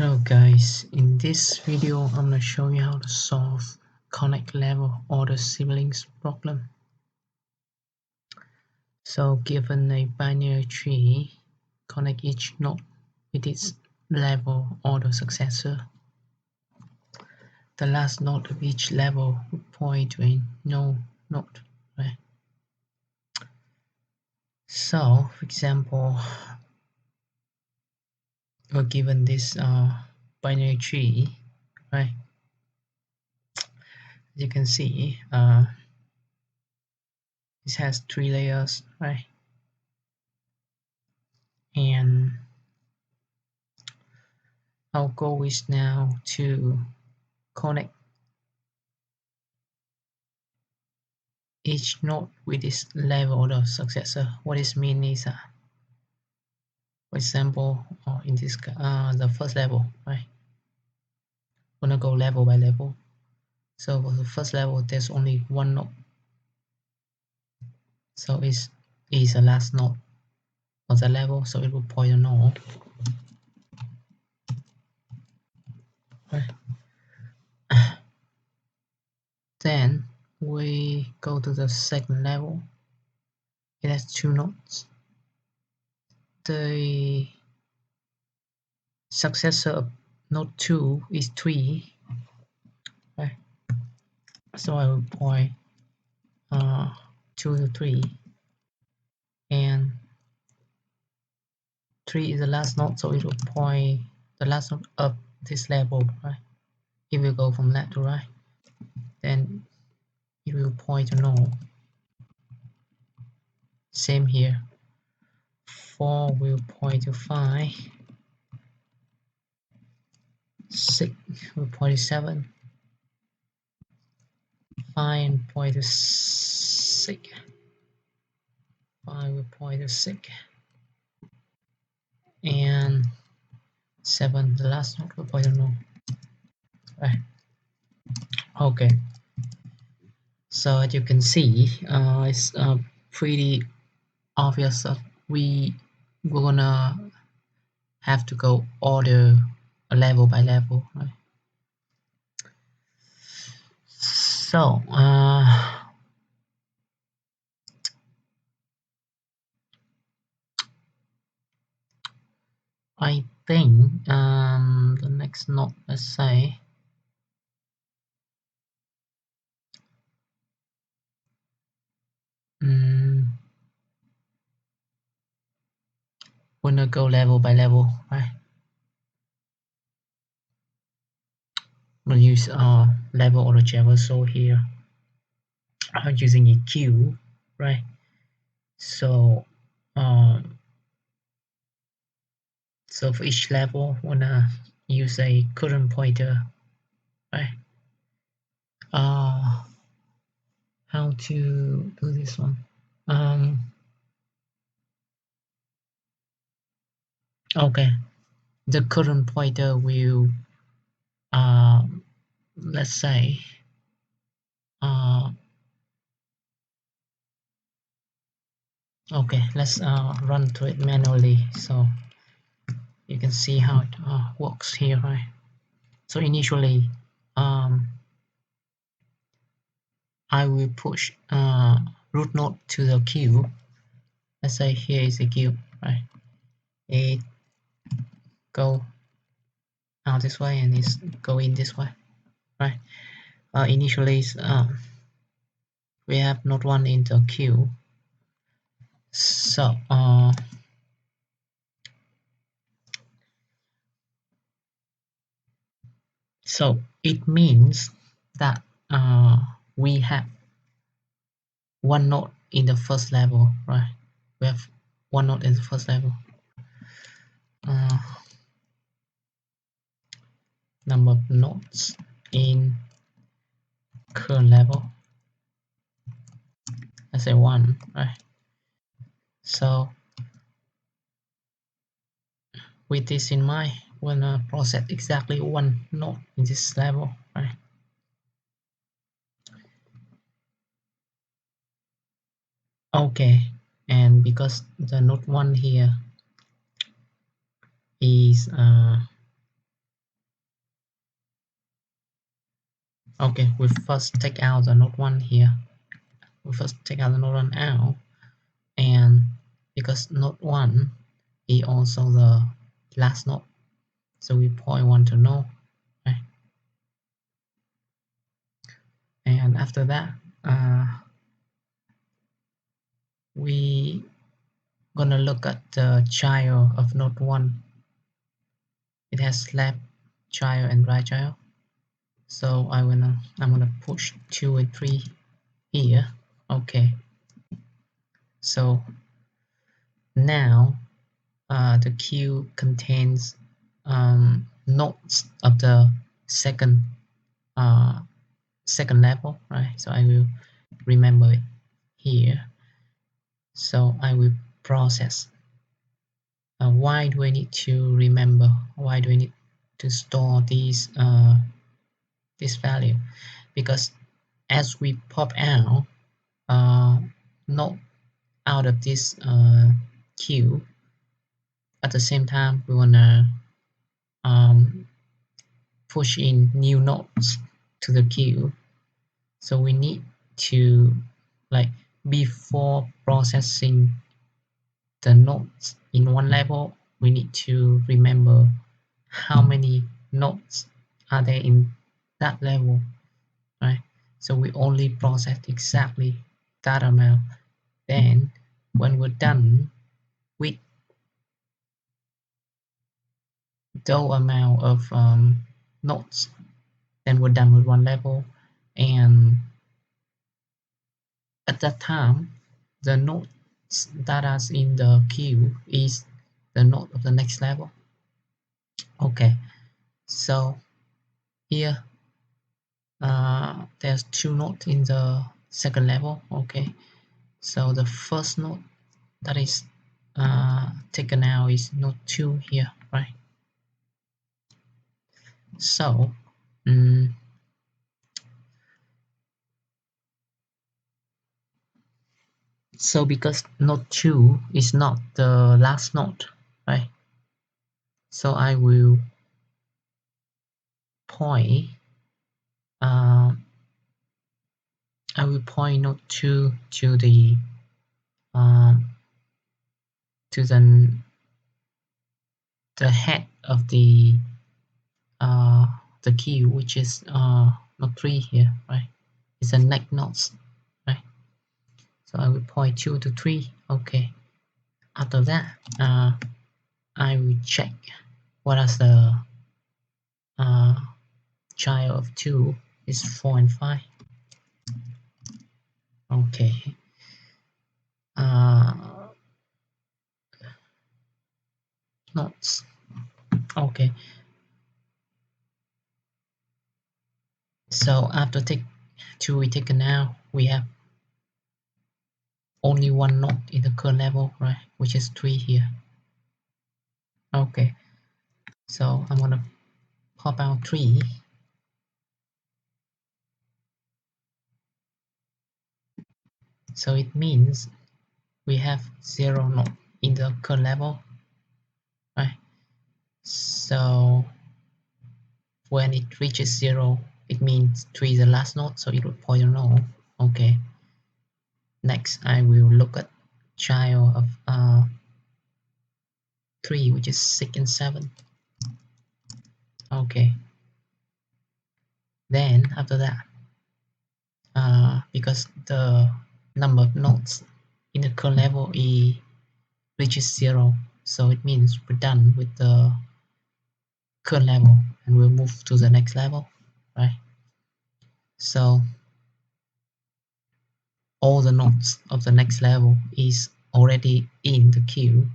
Hello guys, in this video I'm going to show you how to solve connect level order siblings problem. So given a binary tree, connect each node with its level order successor. The last node of each level would point to a no node, right? So for example, we're given this binary tree, right? As you can see, this has 3 layers, right? And our goal is now to connect each node with its level order successor. What this means is, for example, in this the first level, right? We're gonna go level by level. So for the first level, there's only one node, so is the last node of the level, so it will point a node. Right. Then we go to the second level. It has 2 nodes. The successor of node 2 is 3, right? So I will point 2 to 3, and 3 is the last node, so it will point the last node up this level, right? If we go from left to right, then it will point to node. Same here. 4 will point to 5. 6 will point to 7. 5 will point to 6. 5 will point to 6. And 7, the last node, will point to node. Right. Okay. So as you can see, it's pretty obvious that we're gonna have to go order level by level, right? So I think the next node, let's say we're gonna go level by level, right? We'll use level order traversal here. I'm using a queue, right? So so for each level, we're gonna use a current pointer, right? How to do this one? Okay, the current pointer will let's say okay, let's run through it manually so you can see how it works here, right? So initially I will push root node to the queue. Let's say here is a queue, right? It go out this way and it's go in this way, right? Initially we have node 1 in the queue, so so it means that we have one node in the first level, right? We have one node in the first level. Number of nodes in current level, let's say 1, right? So with this in mind, we're gonna process exactly one node in this level, right? Okay, and because the node 1 here is Okay, we first take out the node 1 here. We first take out the node 1 out, and because node 1 is also the last node, so we point 1 to node, right? And after that, we gonna look at the child of node 1. It has left child and right child. So I'm gonna push 2 and 3 here. Okay. So now the queue contains nodes of the second second level, right? So I will remember it here. So I will process. Why do I need to remember? Why do I need to store this value? Because as we pop out node out of this queue, at the same time we wanna um, push in new nodes to the queue. So we need to, like, before processing the nodes in one level, we need to remember how many nodes are there in that level, right? So we only process exactly that amount. Then when we're done with the amount of nodes, then we're done with one level. And at that time, the nodes that are in the queue is the node of the next level. Okay, so here there's two nodes in the second level. Okay, so the first node that is taken out is node 2 here, right? So um, so because node 2 is not the last node, right? So I will point uh, node 2 um, to the head of the queue, which is node 3 here, right? It's a next node, right? So I will point 2 to 3. Okay. After that, I will check what is the uh, child of 2 is 4 and 5. Okay. Nodes. Okay. So after take 2 we take now, we have only one node in the current level, right? Which is 3 here. Okay. So I'm gonna pop out 3. So it means we have 0 node in the current level, right? So when it reaches 0, it means 3 is the last node, so it will point to node. Okay. Next, I will look at child of 3, which is 6 and 7. Okay. Then after that, because the number of nodes in the current level reaches 0, so it means we're done with the current level and we'll move to the next level, right? So all the nodes of the next level is already in the queue.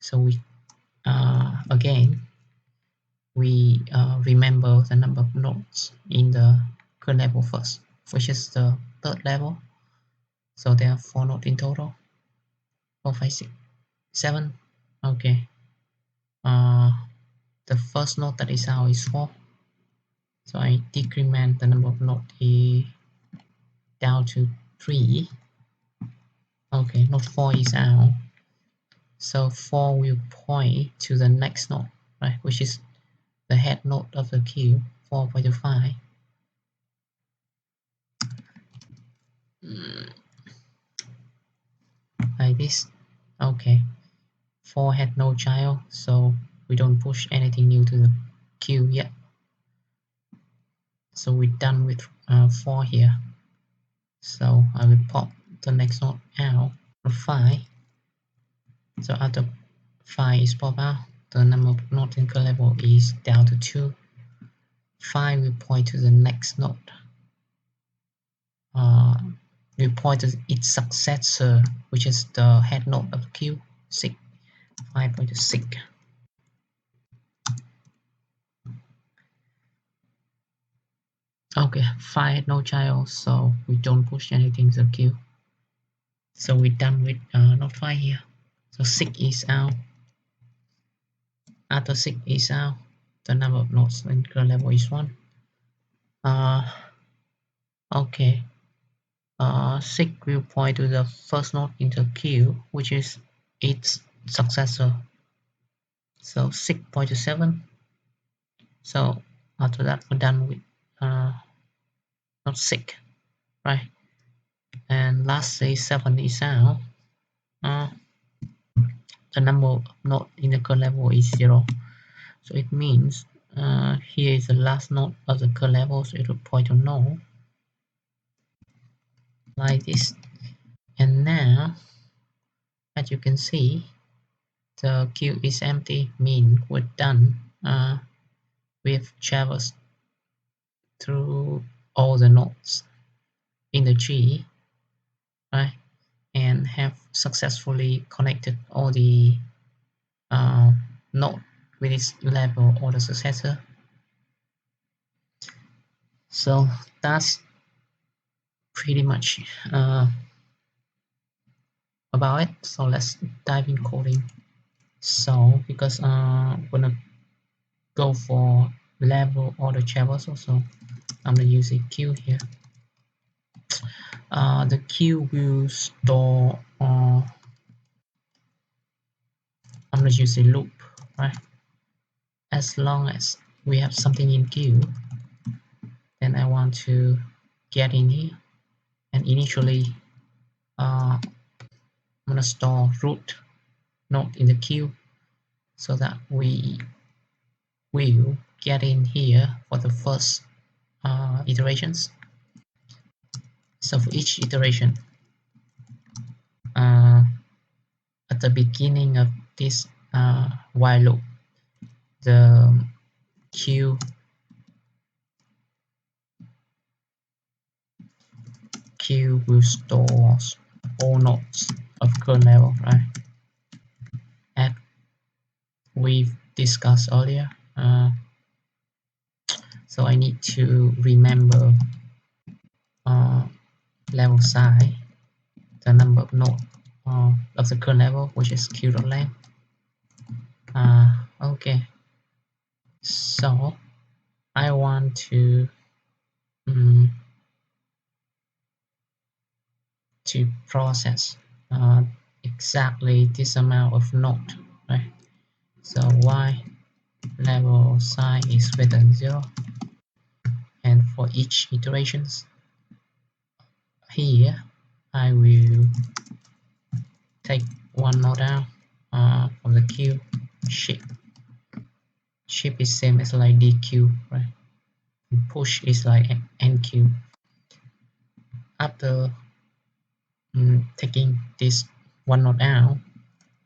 So we again we remember the number of nodes in the current level first, which is the third level. So there are 4 nodes in total. 4, 5, 6, 7. Okay. The first node that is out is 4. So I decrement the number of nodes down to 3. Okay, node 4 is out. So 4 will point to the next node, right? Which is the head node of the queue, 4.25. mm, like this. Okay, 4 had no child, so we don't push anything new to the queue yet. So we're done with 4 here. So I will pop the next node out of 5. So after 5 is popped out, the number of nodes in current level is down to 2. 5 will point to the next node. We point to its successor, which is the head node of the queue, 6. 5 point to 6. Okay, 5 had no child, so we don't push anything to the queue. So we're done with node 5 here. So 6 is out. After 6 is out, the number of nodes in current level is 1. Okay. 6 will point to the first node in the queue, which is its successor. So 6 point to 7. So after that, we're done with node 6, right? And lastly, 7 is out. The number of nodes in the current level is 0. So it means here is the last node of the current level, so it will point to no, like this. And now, as you can see, the queue is empty, mean we're done. We've traversed through all the nodes in the tree, right? And have successfully connected all the node with its level or the successor. So that's pretty much about it. So let's dive in coding. So because I'm gonna go for level order traversal, so I'm gonna use a queue here. The queue will store. I'm gonna use a loop, right? As long as we have something in queue, then I want to get in here, and initially I'm gonna store root node in the queue so that we will get in here for the first iterations. So for each iteration, at the beginning of this while loop, the queue will store all nodes of current level, right? As we've discussed earlier. So I need to remember level size, the number of nodes of the current level, which is queue.length. Okay, so I want to process exactly this amount of node, right? So y level size is greater than 0, and for each iterations here I will take one node down from the queue. Ship is same as like dq, right? And push is like nq. After taking this one node out,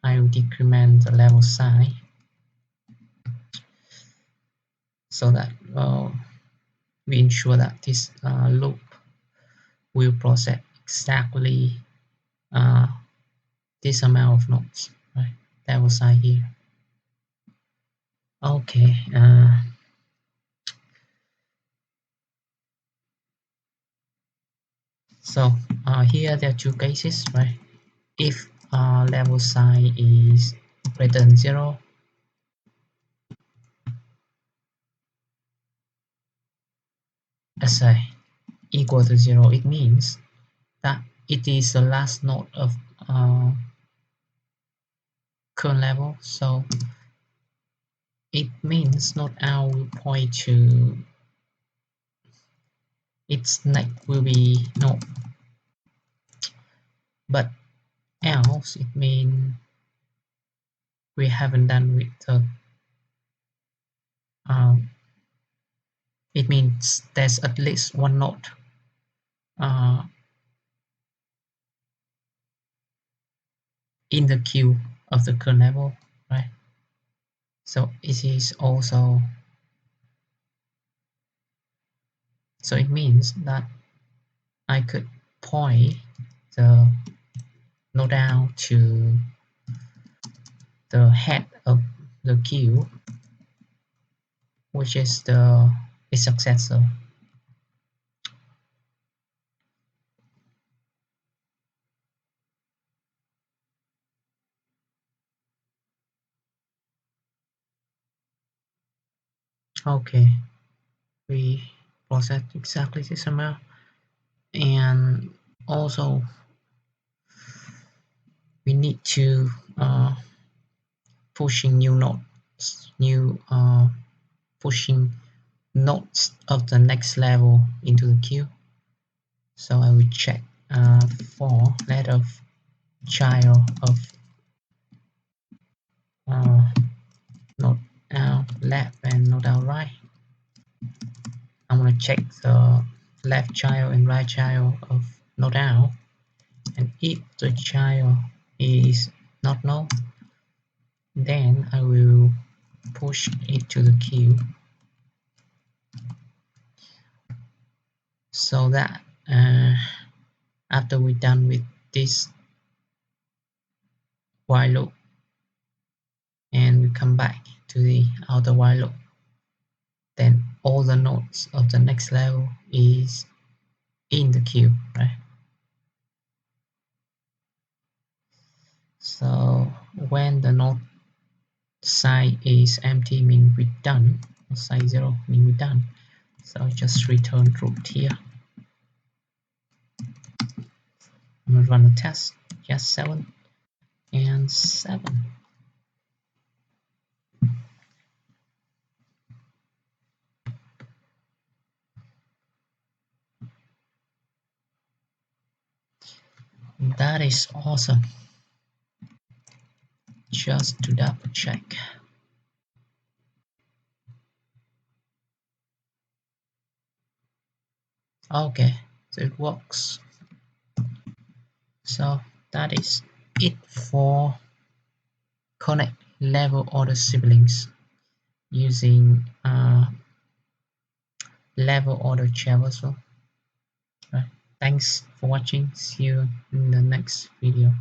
I will decrement the level size so that we ensure that this loop will process exactly this amount of nodes, right? Level size here. Okay. So here there are two cases, right? If level size is greater than 0, let's say equal to 0, it means that it is the last node of current level. So it means node L will point to its next will be node but else it means we haven't done with the um, it means there's at least one node uh, in the queue of the current level, right? So it is also, so it means that I could point the node down to the head of the queue, which is the its successor. Okay, we process exactly this amount, and also we need to pushing new nodes, new pushing nodes of the next level into the queue. So I will check for let of child of uh, node out left and node out right. I'm gonna check the left child and right child of node out, and if the child is not null, then I will push it to the queue so that after we're done with this while loop and we come back to the outer while loop, then all the nodes of the next level is in the queue, right? So when the node side is empty mean we're done, side 0 mean we're done. So just return root here. I'm gonna run a test. Yes, 7 and 7. That is awesome. Just to double check. Okay, so it works. So that is it for connect level order siblings using level order traversal. Right. Thanks for watching. See you in the next video.